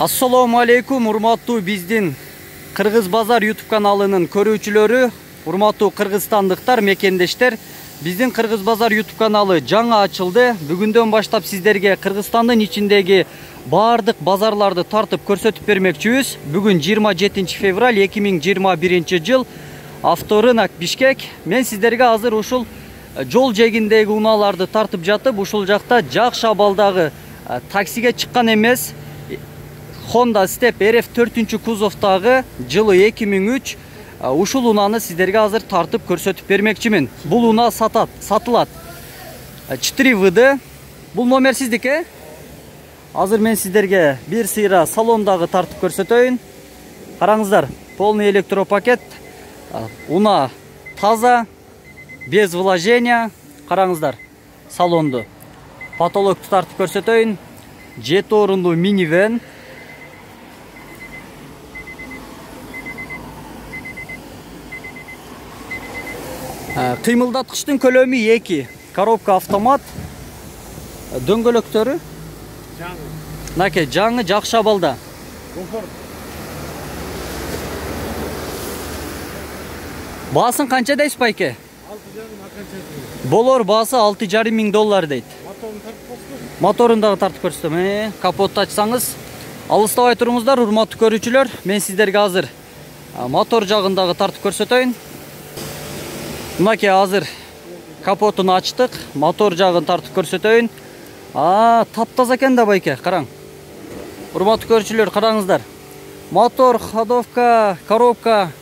Assalamu alaikum, урматтуу биздин Кыргыз Базар YouTube каналынын көрүүчүлөрү, урматтуу кыргызстандыктар, мекендештер. Биздин Кыргыз Базар YouTube каналы жаңа ачылды. Бүгүндөн баштап сиздерге Кыргызстандын ичиндеги баардык базарларды тартып көрсөтүп бермекчибиз. Бүгүн 27 февраль 2021 жыл, авторынок Бишкек. Мен сиздерге азыр ушул жол жегиндеги унааларды тартып жатып, ушул жакта Жакшы абалдагы таксиге чыккан эмес Honda Step RF 4 кузовтагы жылы 2003 ушул унаны сиздерге азыр тартып көрсөтүп бермекчимин. Бул уна сатылат. 4 ВД. Бул номер сиздики. Азыр мен сиздерге бир сыйра салондагы тартып көрсөтөйүн. Караңыздар, полный электропакет. Уна таза, без вложения. Караңыздар, салонду. Потолокту тартып көрсөтөйүн. 7 орундуу минивэн. Кыймылдаткычтын көлөмү 2, коробка автомат, дөңгөлөктөрү жаңы. Жаңы, жакшы абалда. Баасын канча дейсиз байке? 6,5 Болор, баасы $6,500 дейт. Моторун дагы тартып көрсөтөм. Капотты ачсаңыз, алыстабай туруңуздар, урматтуу көрүүчүлөр. Мен сиздерге азыр мотор жагындагы тартып көрсөтөйүн. Мынакей азыр капотун ачтык, мотор жагын тартып көрсөтөйүн. Таптаза экен да байке, караң. Урматтуу көрүүчүлөр, караңыздар. Мотор, ходовка, коробка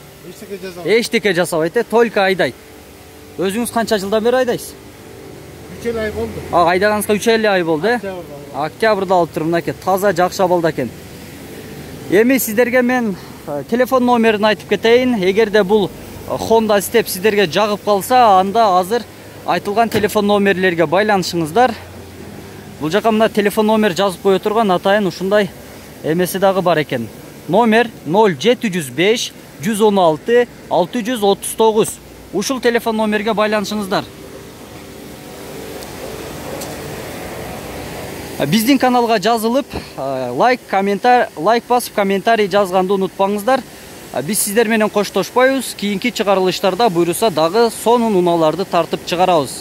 эчтеке жасабайт, только айдайт. Өзүңүз канча жылдан бери айдайсыз? 3 ай болду. Айдаганыңызга 3 ай болду, Октябрда алып туруп, мынакей таза жакшы абалда экен. Эми сиздерге мен телефон номерин айтып кетейин. Эгерде бул Honda Step сиздерге жагып калса, анда азыр айтылган телефон номерлерге байланышыңыздар. Бул жака мына телефон номер жазып кое турган атайын ушундай эмеси дагы бар экен. Номер 0705 116 639. Ушул телефон номерге байланышыңыздар. Биздин каналга жазылып, лайк басып, комментарий жазганды унутпаңыздар. Биз сиздер менен коштошпойбуз. Кийинки чыгарылыштарда буйруса дагы сонун унааларды тартып чыгарабыз.